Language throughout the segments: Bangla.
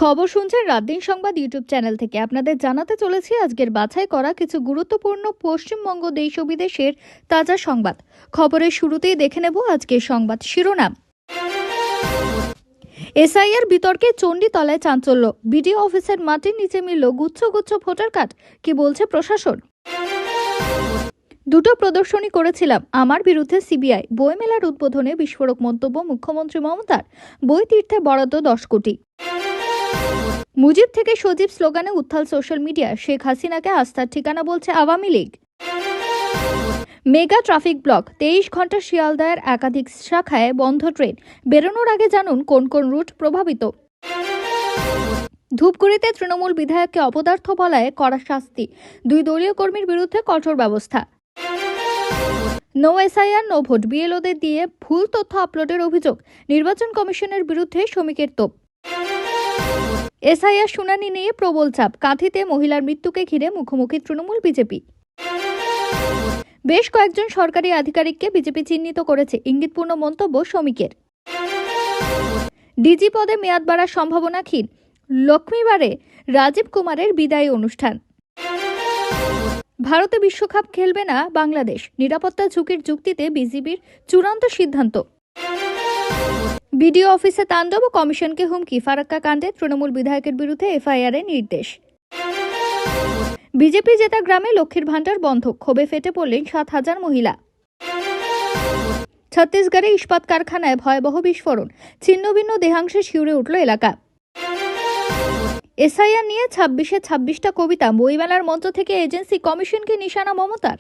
খবর শুনছেন রাত দিন সংবাদ ইউটিউব চ্যানেল থেকে। আপনাদের জানাতে চলেছি আজকের বাছাই করা কিছু গুরুত্বপূর্ণ পশ্চিমবঙ্গ দেশ ও বিদেশের তাজা সংবাদ। খবরের শুরুতেই দেখে নেব আজকের সংবাদ শিরোনাম। এসআইআর বিতর্কে চণ্ডীতলায় চাঞ্চল্য, বিডিও অফিসের মাটির নিচে মিলল গুচ্ছ গুচ্ছ ভোটার কার্ড। কি বলছে প্রশাসন? দুটো প্রদর্শনী করেছিলাম, আমার বিরুদ্ধে সিবিআই। বইমেলার উদ্বোধনে বিস্ফোরক মন্তব্য মুখ্যমন্ত্রী মমতার। বই তীর্থে বরাদ্দ 10 কোটি। মুজিব থেকে সজীব স্লোগানে উত্তাল সোশ্যাল মিডিয়া। শেখ হাসিনাকে আস্থার ঠিকানা বলছে Awami League. Mega traffic block, 23 ঘন্টা শিয়ালদায়ের একাধিক শাখায় বন্ধ ট্রেন। বেরোনোর আগে জানুন কোন কোন রুট প্রভাবিত। ধূপগুড়িতে তৃণমূল বিধায়ককে অপদার্থ বলায় কড়া শাস্তি, 2 দলীয় কর্মীর বিরুদ্ধে কঠোর ব্যবস্থা। নো এসআইআর নো ভোট, বিএলওদের দিয়ে ভুল তথ্য আপলোডের অভিযোগ, নির্বাচন কমিশনের বিরুদ্ধে শ্রমিকের তোপ। এসআইআর শুনানি নিয়ে প্রবল চাপ, কাঁথিতে মহিলার মৃত্যুকে ঘিরে মুখোমুখি তৃণমূল বিজেপি। বেশ কয়েকজন সরকারি আধিকারিককে বিজেপি চিহ্নিত করেছে, ইঙ্গিতপূর্ণ মন্তব্য শ্রমিকের। ডিজি পদে মেয়াদ বাড়ার সম্ভাবনা ক্ষীণ, লক্ষ্মীবারে রাজীব কুমারের বিদায়ী অনুষ্ঠান। ভারতে বিশ্বকাপ খেলবে না বাংলাদেশ, নিরাপত্তা ঝুঁকির যুক্তিতে বিজেপির চূড়ান্ত সিদ্ধান্ত। বিডিও অফিসে তাণ্ডব, কমিশনকে হুমকি, ফারাক্কা কাণ্ডে তৃণমূল বিধায়কের বিরুদ্ধে এফআইআর এর নির্দেশ। বিজেপি জেতা গ্রামে লক্ষ্মীর ভাণ্ডার বন্ধ, ক্ষোভে ফেটে পড়লেন 7,000 মহিলা। ছত্তিশগড়ে ইস্পাত কারখানায় ভয়াবহ বিস্ফোরণ, ছিন্ন ভিন্ন দেহাংশে শিউরে উঠল এলাকা। এসআইআর নিয়ে 26টা কবিতা, বইমেলার মঞ্চ থেকে এজেন্সি কমিশনকে নিশানা মমতার।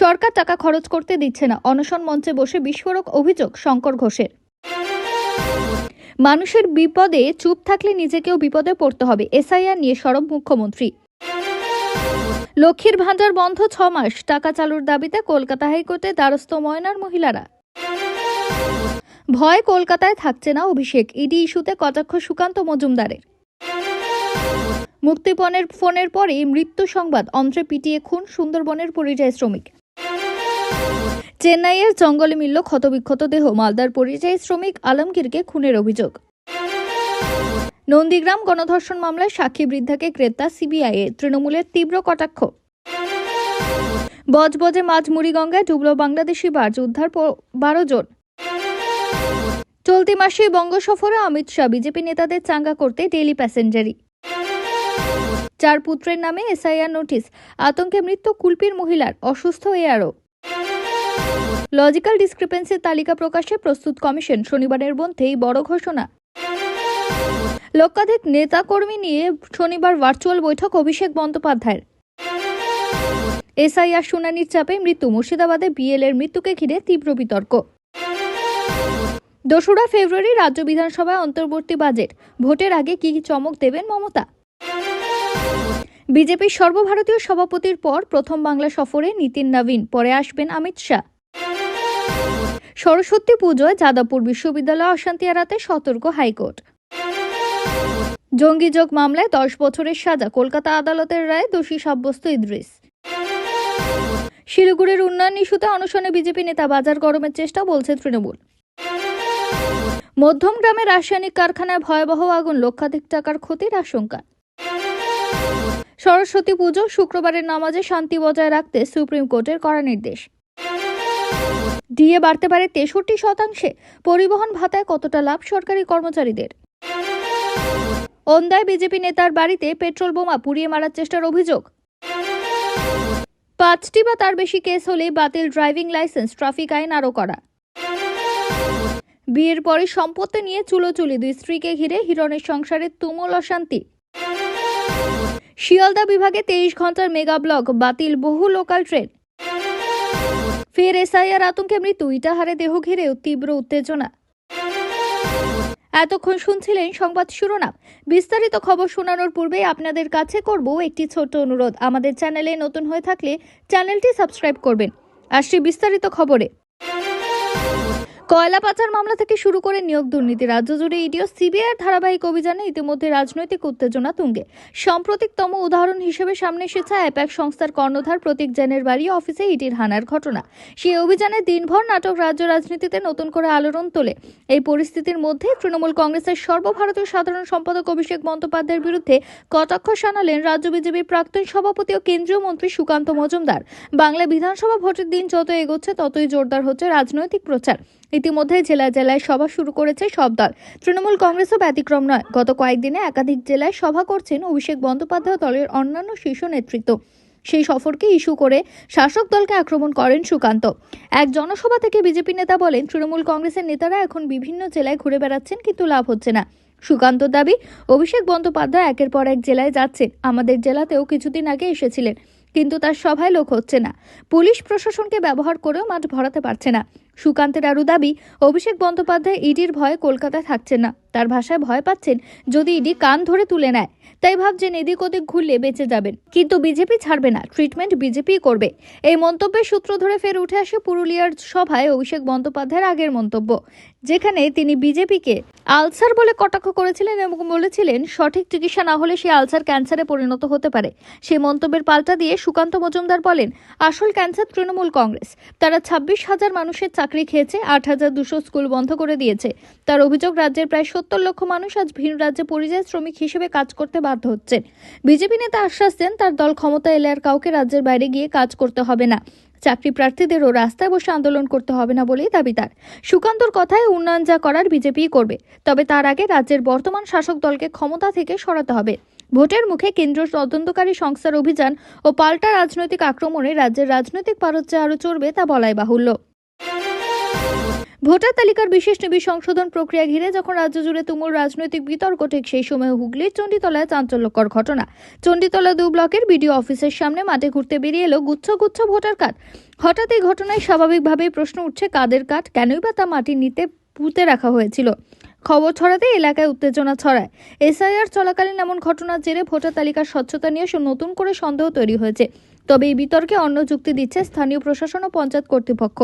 সরকার টাকা খরচ করতে দিচ্ছে না, অনশন মঞ্চে বসে বিস্ফোরক অভিযোগ শঙ্কর ঘোষের। মানুষের বিপদে চুপ থাকলে নিজেকেও বিপদে পড়তে হবে, এসআইআর নিয়ে সরব মুখ্যমন্ত্রী। লক্ষ্মীর ভাণ্ডার বন্ধ 6 মাস, টাকা চালুর দাবিতে কলকাতা হাইকোর্টে দ্বারস্থ ময়নার মহিলারা। ভয় কলকাতায় থাকছে না অভিষেক, ইডি ইস্যুতে কটাক্ষ সুকান্ত মজুমদারের। মুক্তিপণের ফোনের পরেই মৃত্যু সংবাদ, অন্ত্রে পিটিয়ে খুন সুন্দরবনের পরিযায়ী শ্রমিক। চেন্নাইয়ের জঙ্গলে মিলল ক্ষতবিক্ষত দেহ, মালদার পরিযায়ী শ্রমিক আলমগীরকে খুনের অভিযোগ। নন্দীগ্রাম গণধর্ষণ মামলায় সাক্ষী বৃদ্ধাকে গ্রেপ্তার সিবিআই, তৃণমূলের তীব্র কটাক্ষ। বজবজে মাঝ মুড়িগঙ্গায় ডুবল বাংলাদেশি বার্জ, উদ্ধার 12 জন। চলতি মাসে বঙ্গ সফরে অমিত শাহ, বিজেপি নেতাদের চাঙ্গা করতে ডেইলি প্যাসেঞ্জারি। 4 পুত্রের নামে এসআইআর নোটিশ, আতঙ্কে মৃত্যু কুলপির মহিলার, অসুস্থ এআরও। লজিক্যাল ডিসক্রিপেন্সির তালিকা প্রকাশে প্রস্তুত কমিশন, শনিবারের মধ্যেই বড় ঘোষণা। লক্ষাধিক নেতাকর্মী নিয়ে শনিবার ভার্চুয়াল বৈঠক অভিষেক বন্দ্যোপাধ্যায়ের। এসআইআর শুনানির চাপে মৃত্যু, মুর্শিদাবাদে বিএল-এর মৃত্যুকে ঘিরে তীব্র বিতর্ক। 2রা ফেব্রুয়ারি রাজ্য বিধানসভায় অন্তর্বর্তী বাজেট, ভোটের আগে কি চমক দেবেন মমতা? বিজেপির সর্বভারতীয় সভাপতির পর প্রথম বাংলা সফরে নীতিন নবীন, পরে আসবেন অমিত শাহ। সরস্বতী পুজোয় যাদবপুর বিশ্ববিদ্যালয়ে অশান্তি এড়াতে সতর্ক হাইকোর্ট। জঙ্গি যোগ মামলায় 10 বছরের সাজা, কলকাতা আদালতের রায়ে দোষী সাব্যস্ত ইদ্রিস। শিলিগুড়ির উন্নয়ন ইস্যুতে অনশনে বিজেপি নেতা, বাজার গরমের চেষ্টা বলছে তৃণমূল। মধ্যমগ্রামে রাসায়নিক কারখানায় ভয়াবহ আগুন, লক্ষাধিক টাকার ক্ষতির আশঙ্কা। সরস্বতী পুজো, শুক্রবারের নামাজে শান্তি বজায় রাখতে সুপ্রিম কোর্টের কড়া নির্দেশ। ডিএ বাড়তে পারে 63%, পরিবহন ভাতায় কতটা লাভ সরকারি কর্মচারীদের। ওন্দায় বিজেপি নেতার বাড়িতে পেট্রোল বোমা পুড়িয়ে মারার চেষ্টার অভিযোগ। 5টি বা তার বেশি কেস হলে বাতিল ড্রাইভিং লাইসেন্স, ট্রাফিক আইন আরও করা। বিয়ের পরে সম্পত্তি নিয়ে চুলোচুলি, 2 স্ত্রীকে ঘিরে হিরণের সংসারে তুমুল অশান্তি। শিয়ালদা বিভাগে 23 ঘন্টার মেগা ব্লক, বাতিল বহু লোকাল ট্রেন। ফের এসআইআর আতঙ্কে মৃত্যু, ইটাহারে দেহ ঘিরেও তীব্র উত্তেজনা। এতক্ষণ শুনছিলেন সংবাদ শিরোনাম। বিস্তারিত খবর শোনানোর পূর্বে আপনাদের কাছে করব একটি ছোট্ট অনুরোধ, আমাদের চ্যানেলে নতুন হয়ে থাকলে চ্যানেলটি সাবস্ক্রাইব করবেন। আসছি বিস্তারিত খবরে। কয়লা পাচার মামলা থেকে শুরু করে নিয়োগ দুর্নীতি রাজ্য জুড়ে ইডি ও সিবিআইয়ের ধারাবাহিক অভিযানে ইতিমধ্যে রাজনৈতিক উত্তেজনা তুঙ্গে। সাম্প্রতিকতম উদাহরণ হিসেবে সামনে এসেছে অ্যাপ্যাক সংস্থার কর্ণধার প্রতীক জৈনের বাড়ি অফিসে ইডির হানার ঘটনা। সেই অভিযানে দিনভর নাটক রাজ্য রাজনীতিতে নতুন করে আলোড়ন তোলে। এই পরিস্থিতির মধ্যে তৃণমূল কংগ্রেসের সর্বভারতীয় সাধারণ সম্পাদক অভিষেক বন্দ্যোপাধ্যায়ের বিরুদ্ধে কটাক্ষ শানালেন রাজ্য বিজেপির প্রাক্তন সভাপতি ও কেন্দ্রীয় মন্ত্রী সুকান্ত মজুমদার। বাংলা বিধানসভা ভোটের দিন যত এগোচ্ছে ততই জোরদার হচ্ছে রাজনৈতিক প্রচার। ইতিমধ্যে জেলায় জেলায় সভা শুরু করেছে সব দল, তৃণমূল কংগ্রেসও ব্যতিক্রম নয়। গত কয়েকদিনে একাধিক জেলায় সভা করছেন অভিষেক বন্দ্যোপাধ্যায় দলের অন্যান্য শীর্ষ নেতৃত্ব। সেই সফরকে ইস্যু করে শাসক দলকে আক্রমণ করেন সুকান্ত। এক জনসভা থেকে বিজেপি নেতা বলেন, তৃণমূল কংগ্রেসের নেতারা এখন বিভিন্ন জেলায় ঘুরে বেড়াচ্ছেন, কিন্তু লাভ হচ্ছে না। সুকান্তর দাবি, অভিষেক বন্দ্যোপাধ্যায় একের পর এক জেলায় যাচ্ছেন। আমাদের জেলাতেও কিছুদিন আগে এসেছিলেন, কিন্তু তার সভায় লোক হচ্ছে না। পুলিশ প্রশাসনকে ব্যবহার করেও মাঠ ভরাতে পারছে না। সুকান্তের আরও দাবি, অভিষেক বন্দ্যোপাধ্যায় ইডির ভয়ে কলকাতায় থাকছেন না। তার ভাষায় ভয় পাচ্ছেন যদি ইডি কান ধরে তুলে নেয়, তাই ভাবছেন এদিক ওদিক ঘুরলে বেঁচে যাবেন, কিন্তু বিজেপি ছাড়বে না, ট্রিটমেন্ট বিজেপি করবে। এই মন্তব্যের সূত্র ধরে ফের উঠে আসে পুরুলিয়ার সভায় অভিষেক বন্দ্যোপাধ্যায়ের আগের মন্তব্য, যেখানে তিনি বিজেপিকে আলসার বলে কটাক্ষ করেছিলেন এবং বলেছিলেন সঠিক চিকিৎসা না হলে সেই আলসার ক্যান্সারে পরিণত হতে পারে। সেই মন্তব্যের পাল্টা দিয়ে সুকান্ত মজুমদার বলেন, আসল ক্যান্সার তৃণমূল কংগ্রেস। তারা 26,000 মানুষের চাকরি খেয়েছে, 8,200 স্কুল বন্ধ করে দিয়েছে। তার অভিযোগ, রাজ্যের প্রায় 70 লক্ষ মানুষ আজ ভিন রাজ্যে পরিযায়ী শ্রমিক হিসেবে কাজ করতে বাধ্য হচ্ছেন। বিজেপি নেতা আশ্বাস দেন, তার দল ক্ষমতা এলে আর কাউকে রাজ্যের বাইরে গিয়ে কাজ করতে হবে না। চাকরি প্রার্থীদেরও রাস্তায় বসে আন্দোলন করতে হবে না বলেই দাবি তার। সুকান্তর কথায় উন্নয়ন যা করার বিজেপিই করবে, তবে তার আগে রাজ্যের বর্তমান শাসক দলকে ক্ষমতা থেকে সরাতে হবে। ভোটের মুখে কেন্দ্রীয় তদন্তকারী সংস্থার অভিযান ও পাল্টা রাজনৈতিক আক্রমণে রাজ্যের রাজনৈতিক পারদ যে আরও চড়বে তা বলাই বাহুল্য। ভোটার তালিকার বিশেষ নিবিড় সংশোধন প্রক্রিয়া ঘিরে যখন রাজ্য জুড়ে তুমুল রাজনৈতিক বিতর্ক, ঠিক সেই সময় হুগলির চণ্ডীতলায় চাঞ্চল্যকর ঘটনা। চণ্ডীতলা 2 ব্লকের বিডিও অফিসের সামনে মাঠে ঘুরতে বেরিয়ে এলো গুচ্ছ গুচ্ছ ভোটার কার্ড। হঠাৎ এই ঘটনায় স্বাভাবিকভাবেই প্রশ্ন উঠছে, কাদের কার্ড, কেনই বা তা মাটির নিচে পুঁতে রাখা হয়েছিল। খবর ছড়াতে এলাকায় উত্তেজনা ছড়ায়। এসআইআর চলাকালীন এমন ঘটনার জেরে ভোটার তালিকার স্বচ্ছতা নিয়ে নতুন করে সন্দেহ তৈরি হয়েছে। তবে এই বিতর্কে অন্য যুক্তি দিচ্ছে স্থানীয় প্রশাসন ও পঞ্চায়েত কর্তৃপক্ষ।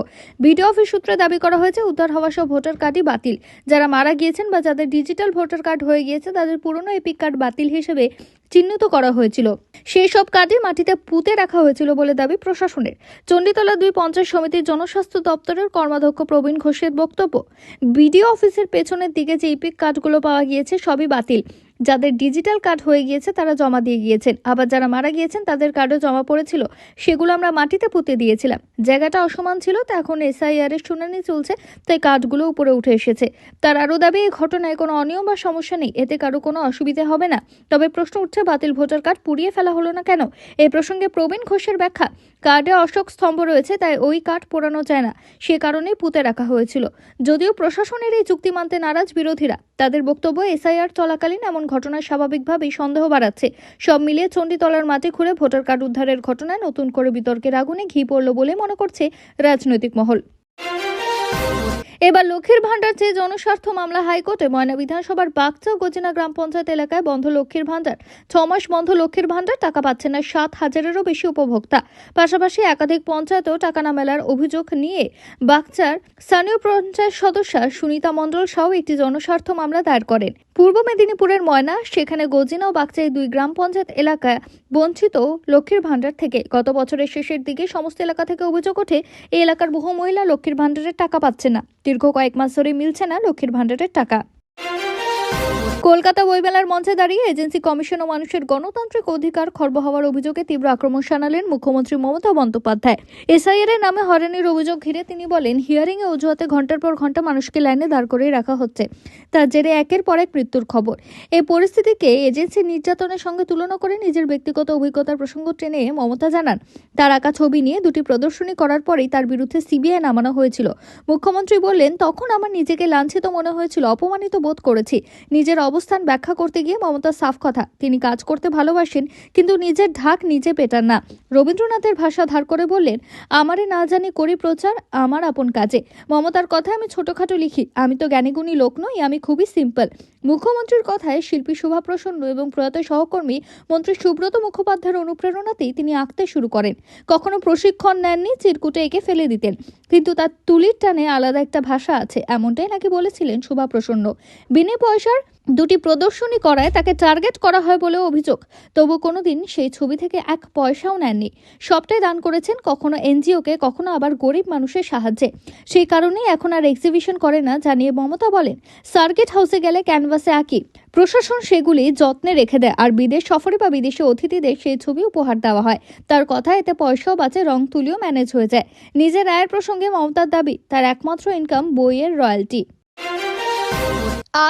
বিডিও অফিস সূত্রে দাবি করা হয়েছে, উদ্ধার হওয়া সব ভোটার কার্ডই বাতিল। যারা মারা গিয়েছেন বা যাদের ডিজিটাল ভোটার কার্ড হয়ে গিয়েছে তাদের পুরনো এপিক কার্ড বাতিল হিসেবে চিহ্নিত করা হয়েছিল। সেই সব কার্ডই মাটিতে পুঁতে রাখা হয়েছিল বলে দাবি প্রশাসনের। চণ্ডীতলা 2 পঞ্চায়েত সমিতির জনস্বাস্থ্য দপ্তরের কর্মাধ্যক্ষ প্রবীণ ঘোষের বক্তব্য, বিডিও অফিসের পেছনের দিকে যে এপিক কার্ডগুলো পাওয়া গিয়েছে সবই বাতিল। যাদের ডিজিটাল কার্ড হয়ে গিয়েছে তারা জমা দিয়ে গিয়েছেন, আবার যারা মারা গিয়েছেন তাদের কার্ডও জমা পড়েছিল, সেগুলো আমরা মাটিতে পুঁতে দিয়েছিলাম। জায়গাটা অসমান ছিল, তা এখন এসআইআর এর শুনানি চলছে, তাই কার্ডগুলো উপরে উঠে এসেছে। তার আরও দাবি, এই ঘটনায় কোনো অনিয়ম বা সমস্যা নেই, এতে কারো কোনো অসুবিধা হবে না। তবে প্রশ্ন উঠছে, বাতিল ভোটার কার্ড পুড়িয়ে ফেলা হলো না কেন? এই প্রসঙ্গে প্রবীণ ঘোষের ব্যাখ্যা, কার্ডে অশোক স্তম্ভ রয়েছে, তাই ওই কার্ড পোড়ানো যায় না, সে কারণেই পুঁতে রাখা হয়েছিল। যদিও প্রশাসনের এই চুক্তি মানতে নারাজ বিরোধীরা। তাদের বক্তব্য, এসআইআর চলাকালীন এমন ঘটনায় স্বাভাবিকভাবেই সন্দেহ বাড়াচ্ছে। সব মিলিয়ে চণ্ডীতলার মাঠে ঘুরে ভোটার কার্ড উদ্ধারের ঘটনায় নতুন করে বিতর্কের আগুনে ঘি পড়ল বলে মনে করছে রাজনৈতিক মহল। এবার লক্ষ্মীর ভান্ডার চেয়ে জনস্বার্থ মামলা হাইকোর্টে। ময়না বিধানসভার বাগচা ও গজিনা গ্রাম পঞ্চায়েত এলাকায় বন্ধ লক্ষ্মীর ভান্ডার। 6 মাস বন্ধ লক্ষ্মীর ভান্ডার, টাকা পাচ্ছে না 7,000-এরও বেশি উপভোক্তা। পাশাপাশি একাধিক পঞ্চায়েতেও টাকা না মেলার অভিযোগ নিয়ে বাগচার স্থানীয় পঞ্চায়েত সদস্য সুনিতা মণ্ডল সহ একটি জনস্বার্থ মামলা দায়ের করেন। পূর্ব মেদিনীপুরের ময়না, সেখানে গজিনা ও বাগচা, এই 2 গ্রাম পঞ্চায়েত এলাকায় বঞ্চিত লক্ষ্মীর ভান্ডার থেকে। গত বছরের শেষের দিকে সমস্ত এলাকা থেকে অভিযোগ ওঠে, এই এলাকার বহু মহিলা লক্ষ্মীর ভান্ডারের টাকা পাচ্ছে না। দীর্ঘ কয়েক মাস ধরে মিলছে না লক্ষ্মীর ভান্ডারের টাকা। কলকাতা বইমেলার মঞ্চে দাঁড়িয়ে এজেন্সি কমিশন ও মানুষের গণতান্ত্রিক অধিকার খর্ব হওয়ার অভিযোগে তীব্র আক্রমণ শানালেন মুখ্যমন্ত্রী মমতা বন্দ্যোপাধ্যায়। এসআইআর এর নামে হয়রানির অভিযোগ ঘিরে তিনি বলেন, হিয়ারিং এ অজুহাতে ঘন্টার পর ঘন্টা মানুষকে লাইনে দাঁড় করিয়ে রাখা হচ্ছে, তার জেরে একের পর এক মৃত্যুর খবর। এই পরিস্থিতিকে এজেন্সি নির্যাতনের সঙ্গে তুলনা করে নিজের ব্যক্তিগত অভিজ্ঞতার প্রসঙ্গ টেনে মমতা জানান, তার আঁকা ছবি নিয়ে 2টি প্রদর্শনী করার পরেই তার বিরুদ্ধে সিবিআই নামানো হয়েছিল। মুখ্যমন্ত্রী বললেন, তখন আমার নিজেকে লাঞ্ছিত মনে হয়েছিল, অপমানিত বোধ করেছি। নিজের অবস্থান ব্যাখ্যা করতে গিয়ে মমতার সাফ কথা, তিনি কাজ করতে ভালোবাসেন কিন্তু নিজের ঢাক নিজে পেটান না। রবীন্দ্রনাথের ভাষা ধার করে বললেন, আমারে না জানি করি প্রচার আমার আপন কাজে। মমতার কথায় আমি ছোটখাটো লিখি, আমি তো জ্ঞানীগুণী লোক নই, আমি খুবই সিম্পল। মুখ্যমন্ত্রীর কথায় শিল্পী শোভা প্রসন্ন এবং প্রয়াত সহকর্মী মন্ত্রী সুব্রত মুখোপাধ্যায়ের অনুপ্রেরণাতেই তিনি আঁকতে শুরু করেন। কখনো প্রশিক্ষণ নেননি, চিরকুটে এঁকে ফেলে দিতেন, কিন্তু তার তুলির টানে আলাদা একটা ভাষা আছে, এমনটাই নাকি বলেছিলেন শোভা প্রসন্ন। বিনে পয়সার দুটি প্রদর্শনী করায় তাকে টার্গেট করা হয় বলে অভিযোগ। তবু কোনোদিন সেই ছবি থেকে এক পয়সাও নেননি, সবটাই দান করেছেন, কখনো এনজিওকে, কখনো আবার গরিব মানুষের সাহায্যে। সেই কারণেই এখন আর এক্সিবিশন করে না, জানিয়ে মমতা বলেন, সার্কিট হাউসে গেলে ক্যানভাসে আঁকি, প্রশাসন সেগুলি যত্নে রেখে দেয়, আর বিদেশ সফরে বা বিদেশি অতিথিদের সেই ছবি উপহার দেওয়া হয়। তার কথা, এতে পয়সাও বাঁচে, রং তুলিও ম্যানেজ হয়ে যায়। নিজের আয়ের প্রসঙ্গে মমতার দাবি, তার একমাত্র ইনকাম বইয়ের রয়্যালটি।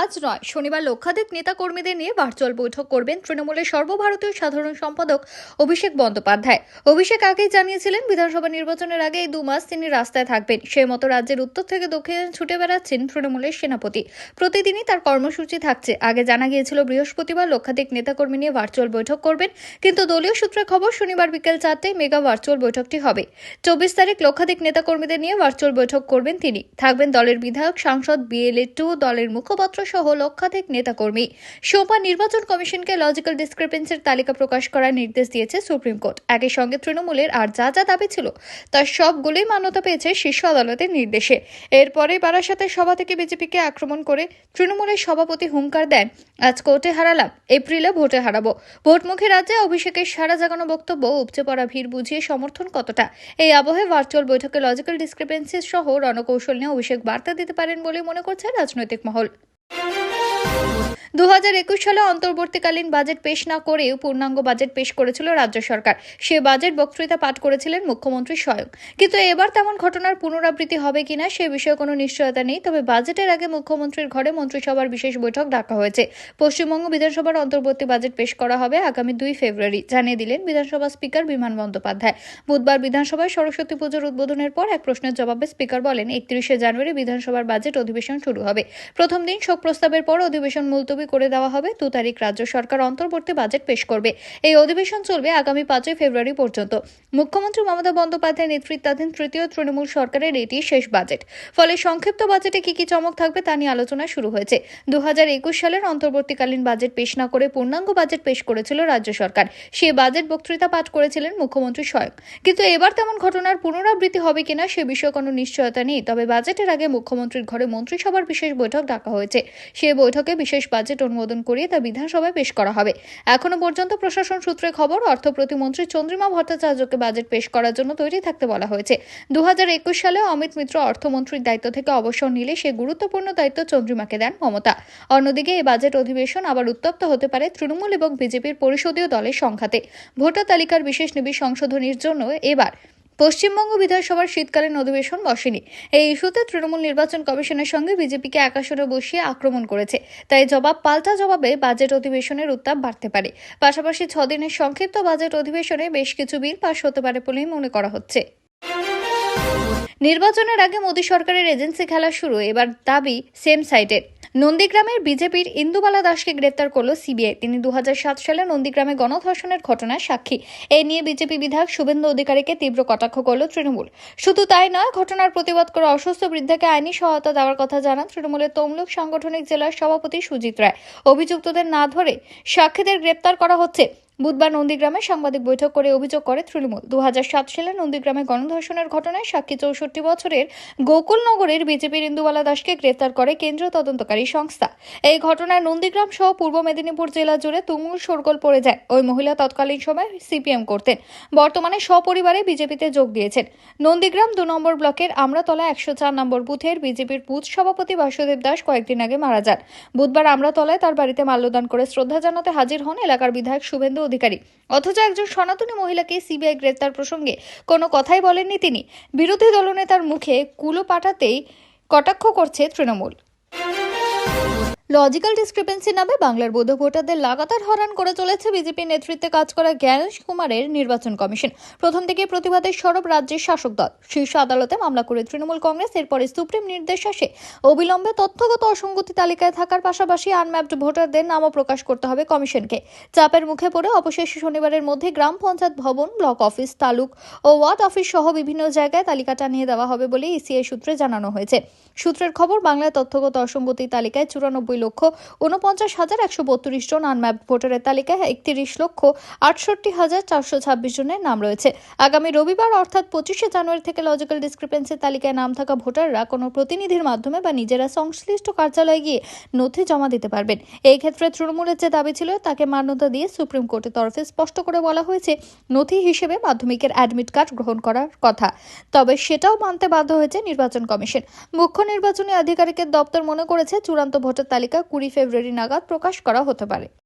আজ নয়, শনিবার লক্ষাধিক নেতা কর্মীদের নিয়ে ভার্চুয়াল বৈঠক করবেন তৃণমূলের সর্বভারতীয় সাধারণ সম্পাদক অভিষেক বন্দ্যোপাধ্যায়। অভিষেক আগেই জানিয়েছিলেন, বিধানসভা নির্বাচনের আগে এই 2 মাস তিনি রাস্তায় থাকবেন। সেই মতো রাজ্যের উত্তর থেকে দক্ষিণে ছুটে বেড়াচ্ছেন তৃণমূলের সেনাপতি। প্রতিদিনই তার কর্মসূচি থাকছে। আগে জানা গিয়েছিল বৃহস্পতিবার লক্ষাধিক নেতাকর্মী নিয়ে ভার্চুয়াল বৈঠক করবেন, কিন্তু দলীয় সূত্রে খবর শনিবার বিকেল 4টায় মেগা ভার্চুয়াল বৈঠকটি হবে। 24 তারিখ লক্ষাধিক নেতাকর্মীদের নিয়ে ভার্চুয়াল বৈঠক করবেন তিনি। থাকবেন দলের বিধায়ক, সাংসদ, BLA-2 দলের মুখপাত্র সহ লক্ষাধিক নেতাকর্মী। সোমবার নির্বাচন কমিশনকে লজিক্যাল ডিসক্রিপেন্সির তালিকা প্রকাশ করার নির্দেশ দিয়েছে সুপ্রিম কোর্ট। একই সঙ্গে তৃণমূলের আর যা যা দাবি ছিল তার সবগুলোই মান্যতা পেয়েছে শীর্ষ আদালতের নির্দেশে। এরপরে বারাসাতের সভা থেকে বিজেপিকে আক্রমণ করে তৃণমূলের সভাপতি হুঙ্কার দেন, আজ কোর্টে হারালাম, এপ্রিলে ভোটে হারাবো। ভোটমুখী রাজ্যে অভিষেকের সারা জাগানো বক্তব্য উপচে পড়া ভিড় বুঝিয়ে সমর্থন কতটা, এই আবহে ভার্চুয়াল বৈঠকে লজিক্যাল ডিসক্রিপেন্সি সহ রণকৌশল নিয়ে অভিষেক বার্তা দিতে পারেন বলে মনে করছে রাজনৈতিক মহল। 2021 সালে অন্তর্বর্তীকালীন বাজেট পেশ না করেও পূর্ণাঙ্গ বাজেট পেশ করেছিল রাজ্য সরকার। সে বাজেট বক্তৃতা পাঠ করেছিলেন মুখ্যমন্ত্রী স্বয়ং। কিন্তু এবার তেমন ঘটনার পুনরাবৃত্তি হবে কিনা সে বিষয়ে কোনো নিশ্চয়তা নেই। তবে বাজেটের আগে মুখ্যমন্ত্রীর ঘরে মন্ত্রিসভার বিশেষ বৈঠক ডাকা হয়েছে। পশ্চিমবঙ্গ বিধানসভার অন্তর্বর্তী বাজেট পেশ করা হবে আগামী 2 ফেব্রুয়ারি, জানিয়ে দিলেন বিধানসভা স্পিকার বিমান বন্দ্যোপাধ্যায়। বুধবার বিধানসভায় সরস্বতী পুজোর উদ্বোধনের পর এক প্রশ্নের জবাবে স্পিকার বলেন, 31শে জানুয়ারি বিধানসভার বাজেট অধিবেশন শুরু হবে। প্রথম দিন শোক প্রস্তাবের পর অধিবেশন মুলতবি করে দেওয়া হবে। 2 তারিখ রাজ্য সরকার অন্তর্বর্তী বাজেট পেশ করবে। এই অধিবেশন চলবে আগামী 5 ফেব্রুয়ারি পর্যন্ত। মুখ্যমন্ত্রী মমতা বন্দ্যোপাধ্যায় নেতৃত্বাধীন তৃতীয় তৃণমূল সরকারের এটি শেষ বাজেট। ফলে সংক্ষিপ্ত বাজেটে কি চমক থাকবে তা নিয়ে আলোচনা শুরু হয়েছে। 2021 সালের অন্তর্বর্তীকালীন বাজেট পেশ না করে পূর্ণাঙ্গ বাজেট পেশ করেছিল রাজ্য সরকার। সে বাজেট বক্তৃতা পাঠ করেছিলেন মুখ্যমন্ত্রী স্বয়ং। কিন্তু এবার তেমন ঘটনার পুনরাবৃত্তি হবে কিনা সে বিষয়ে কোনো নিশ্চয়তা নেই। তবে বাজেটের আগে মুখ্যমন্ত্রীর ঘরে মন্ত্রিসভার বিশেষ বৈঠক ডাকা হয়েছে। সে বৈঠকে বিশেষ বাজেট অনুমোদন করিয়ে তা বিধানসভায় পেশ করা হবে। এখনো পর্যন্ত প্রশাসন সূত্রে খবর, অর্থ প্রতিমন্ত্রী চন্দ্রিমা ভট্টাচার্যকে বাজেট পেশ করার জন্য তৈরি থাকতে বলা হয়েছে। 2021 সালে অমিত মিত্র অর্থমন্ত্রীর দায়িত্ব থেকে অবসর নিলে সে গুরুত্বপূর্ণ দায়িত্ব চন্দ্রিমাকে দেন মমতা। অন্যদিকে এই বাজেট অধিবেশন আবার উত্তপ্ত হতে পারে তৃণমূল এবং বিজেপির পরিষদীয় দলের সংঘাতে। ভোটার তালিকার বিশেষ নিবিড় সংশোধনীর জন্য এবার পশ্চিমবঙ্গ বিধানসভার শীতকালীন অধিবেশন বসেনি। এই ইস্যুতে তৃণমূল নির্বাচন কমিশনের সঙ্গে বিজেপিকে এক আসনে বসিয়ে আক্রমণ করেছে। তাই পাল্টা জবাবে বাজেট অধিবেশনের উত্তাপ বাড়তে পারে। পাশাপাশি 6 দিনের সংক্ষিপ্ত বাজেট অধিবেশনে বেশ কিছু বিল পাস হতে পারে বলেই মনে করা হচ্ছে। নির্বাচনের আগে মোদী সরকারের এজেন্সি খেলা শুরু, এবার দাবি সেম সাইডের। নন্দীগ্রামের বিজেপির ইন্দুবালা দাসকে গ্রেপ্তার করল সিবিআই। তিনি 2007 সালে নন্দীগ্রামে গণধর্ষণের ঘটনার সাক্ষী। এই নিয়ে বিজেপি বিধায়ক শুভেন্দু অধিকারীকে তীব্র কটাক্ষ করল তৃণমূল। শুধু তাই নয়, ঘটনার প্রতিবাদ করে অসুস্থ বৃদ্ধাকে আইনি সহায়তা দেওয়ার কথা জানান তৃণমূলের তমলুক সাংগঠনিক জেলার সভাপতি সুজিত রায়। অভিযুক্তদের না ধরে সাক্ষীদের গ্রেপ্তার করা হচ্ছে। বুধবার নন্দীগ্রামে সাংবাদিক বৈঠক করে অভিযোগ করে তৃণমূল, 2007 সালে নন্দীগ্রামে গণধর্ষণের ঘটনায় সাক্ষী 64 বছরের গোকুলনগরের বিজেপির ইন্দুবালা দাসকে গ্রেপ্তার করে কেন্দ্রীয় তদন্তকারী সংস্থা। এই ঘটনায় নন্দীগ্রাম সহ পূর্ব মেদিনীপুর জেলা জুড়ে তুমুল শোরগোল পড়ে যায়। ওই মহিলা তৎকালীন সময় সিপিএম করতেন, বর্তমানে সপরিবারে বিজেপিতে যোগ দিয়েছেন। নন্দীগ্রাম 2 নম্বর ব্লকের আমরাতলা 104 নম্বর বুথের বিজেপির বুথ সভাপতি বাসুদেব দাস কয়েকদিন আগে মারা যান। বুধবার আমরাতলায় তার বাড়িতে মাল্যদান করে শ্রদ্ধা জানাতে হাজির হন এলাকার বিধায়ক শুভেন্দু অধিকারী। অথচ একজন সনাতনী মহিলাকে সিবিআই গ্রেপ্তার প্রসঙ্গে কোনো কথাই বলেননি তিনি। বিরোধী দলনেতার মুখে কুলো পাঠাতেই কটাক্ষ করছে তৃণমূল। লজিক্যাল ডিসক্রিপেন্সি নামে বাংলার বৈধ ভোটারদের লাগাতার হয়রান করে চলেছে বিজেপি নেতৃত্বে কাজ করা জ্ঞানেশ কুমারের নির্বাচন কমিশন। প্রথম থেকে প্রতিবাদের সরব রাজ্যের শাসক দল শীর্ষ আদালতে মামলা করে তৃণমূল কংগ্রেস, এরপরে সুপ্রিম নির্দেশ আসে অবিলম্বে তথ্যগত অসঙ্গতি তালিকায় থাকার পাশাপাশি আনম্যাপড ভোটারদের নামও প্রকাশ করতে হবে কমিশনকে। চাপের মুখে পড়ে অবশেষে শনিবারের মধ্যে গ্রাম পঞ্চায়েত ভবন, ব্লক অফিস, তালুক ও ওয়ার্ড অফিস সহ বিভিন্ন জায়গায় তালিকাটা নিয়ে দেওয়া হবে বলে ইসিআই সূত্রে জানানো হয়েছে। সূত্রের খবর, বাংলায় তথ্যগত অসঙ্গতি তালিকায় 94,49,132 জন, আনম্যাপড ভোটারের তালিকায় 31,68,426 জনের নাম রয়েছে। আগামী রবিবার অর্থাৎ 25শে জানুয়ারি থেকে লজিক্যাল ডিসক্রিপেন্সি তালিকায় নাম থাকা ভোটাররা কোনো প্রতিনিধির মাধ্যমে বা নিজেরা সংশ্লিষ্ট কার্যালয়ে গিয়ে নথি জমা দিতে পারবেন। এই ক্ষেত্রে তৃণমূলের যে দাবি ছিল তাকে মান্যতা দিয়ে সুপ্রিম কোর্টের তরফে স্পষ্ট করে বলা হয়েছে নথি হিসেবে মাধ্যমিকের অ্যাডমিট কার্ড গ্রহণ করার কথা। তবে সেটাও মানতে বাধ্য হয়েছে নির্বাচন কমিশন। মুখ্য নির্বাচনী আধিকারিকের দপ্তর মনে করেছে চূড়ান্ত ভোটার তালিকা 20 ফেব্রুয়ারি নাগাদ প্রকাশ করা হতে পারে।